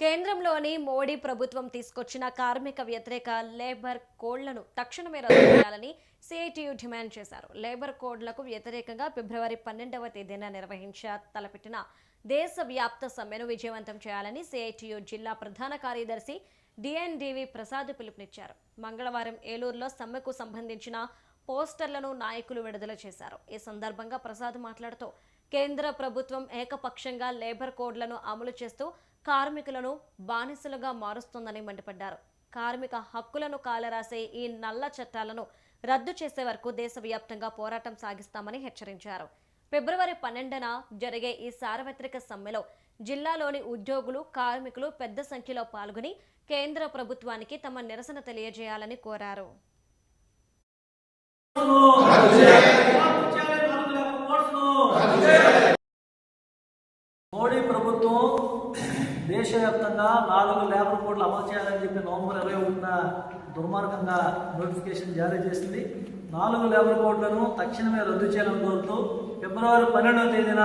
కేంద్రంలోని మోడీ ప్రభుత్వం తీసుకొచ్చిన కార్మిక వ్యతిరేక లేబర్ కోడ్లను తక్షణమే రద్దు చేయాలని సిఐటియు డిమాండ్ చేశారు. లేబర్ కోడ్లకు వ్యతిరేకంగా ఫిబ్రవరి 12వ తేదీన తలపెట్టిన దేశవ్యాప్త సమ్మెను విజయవంతం చేయాలని సిఐటియు జిల్లా ప్రధాన కార్యదర్శి డిఎన్డివి ప్రసాద్ పిలుపునిచ్చారు. మంగళవారం ఏలూరులో సమ్మెకు సంబంధించిన పోస్టర్లను నాయకులు విడుదల చేశారు. ఈ సందర్భంగా ప్రసాద్ మాట్లాడుతూ కేంద్ర ప్రభుత్వం ఏకపక్షంగా లేబర్ కోడ్లను అమలు చేస్తూ కార్మికులను బానిసలుగా మారుస్తోందని మండిపడ్డారు. కార్మిక హక్కులను కాలరాసే ఈ నల్ల చట్టాలను రద్దు చేసే వరకు దేశవ్యాప్తంగా పోరాటం సాగిస్తామని హెచ్చరించారు. ఫిబ్రవరి 12న జరిగే ఈ సార్వత్రిక సమ్మెలో జిల్లాలోని ఉద్యోగులు, కార్మికులు పెద్ద సంఖ్యలో పాల్గొని కేంద్ర ప్రభుత్వానికి తమ నిరసన తెలియజేయాలని కోరారు. మోడీ ప్రభుత్వం దేశవ్యాప్తంగా 4 లేబర్ కోడ్లు అమలు చేయాలని చెప్పి నవంబర్ 21న దుర్మార్గంగా నోటిఫికేషన్ జారీ చేసింది. 4 లేబర్ కోడ్లను తక్షణమే రద్దు చేయాలని కోరుతూ ఫిబ్రవరి 12వ తేదీన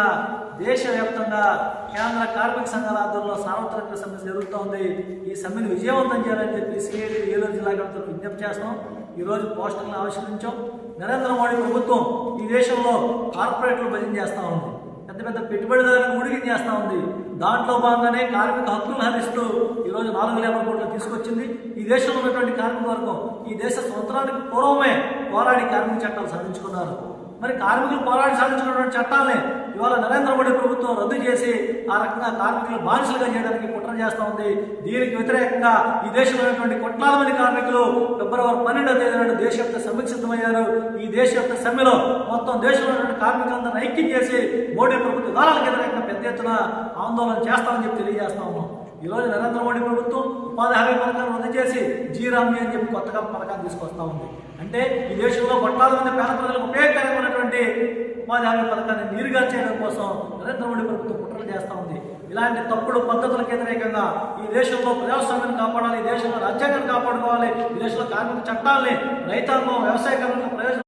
దేశవ్యాప్తంగా కేంద్ర కార్మిక సంఘాల ఆధ్వర్యంలో సార్వత్రిక సమ్మె జరుగుతోంది. ఈ సమ్మెను విజయవంతం చేయాలని చెప్పి సిఐటి ఏలూరు జిల్లా కమిటీతో విజ్ఞప్తి చేస్తాం. ఈరోజు పోస్టర్లను ఆవిష్కరించాం. నరేంద్ర మోడీ ప్రభుత్వం ఈ దేశంలో కార్పొరేట్లు భజన చేస్తూ ఉంది, పెద్ద పెద్ద పెట్టుబడిదారులను ఉడికి చేస్తూ ఉంది. దాంట్లో భాగంగానే కార్మిక హక్కులను హరిస్తూ ఈరోజు 4 లేబర్ కోడ్లు తీసుకొచ్చింది. ఈ దేశంలో ఉన్నటువంటి కార్మిక వర్గం ఈ దేశ స్వతంత్రానికి పూర్వమే పోరాడి కార్మిక చట్టాలు సాధించుకున్నారు. మరి కార్మికులు పోరాడి సాధించుకున్నటువంటి చట్టాలని ఇవాళ నరేంద్ర మోడీ ప్రభుత్వం రద్దు చేసి ఆ రకంగా కార్మికులు బానిసలుగా చేయడానికి కుట్ర చేస్తూ ఉంది. దీనికి వ్యతిరేకంగా ఈ దేశంలో ఉన్నటువంటి కోట్లాది మంది కార్మికులు ఫిబ్రవరి 12వ తేదీ నాడు దేశవ్యాప్త సమ్మెకు సిద్ధమయ్యారు. ఈ దేశవ్యాప్త సమ్మెలో మొత్తం దేశంలో ఉన్నటువంటి కార్మికులందరూ ఐక్యం చేసి మోడీ ప్రభుత్వ విధానాలకు వ్యతిరేకంగా పెద్ద ఎత్తున ఆందోళన చేస్తామని చెప్పి తెలియజేస్తా ఉన్నాం. ఈరోజు నరేంద్ర మోడీ ప్రభుత్వం ఉపాధి హామీ పథకాన్ని రద్దు చేసి జీరామీ అని చెప్పి కొత్తగా పథకాన్ని తీసుకొస్తా ఉంది. అంటే ఈ దేశంలో కోట్లాది మంది పేద ప్రజలకు ఉపయోగకరమైనటువంటి ఉపాధి హామీ పథకాన్ని నీరుగా చేయడం కోసం నరేంద్ర మోడీ ప్రభుత్వం కుట్రలు చేస్తూ ఉంది. ఇలాంటి తప్పుడు పద్ధతులకు వ్యతిరేకంగా ఈ దేశంలో ప్రజాస్వామ్యాన్ని కాపాడాలి, ఈ దేశంలో రాజ్యాంగాన్ని కాపాడుకోవాలి, ఈ దేశంలో కార్మిక చట్టాలని రైతాంగం, వ్యవసాయ కార్మికుల ప్రయోజనం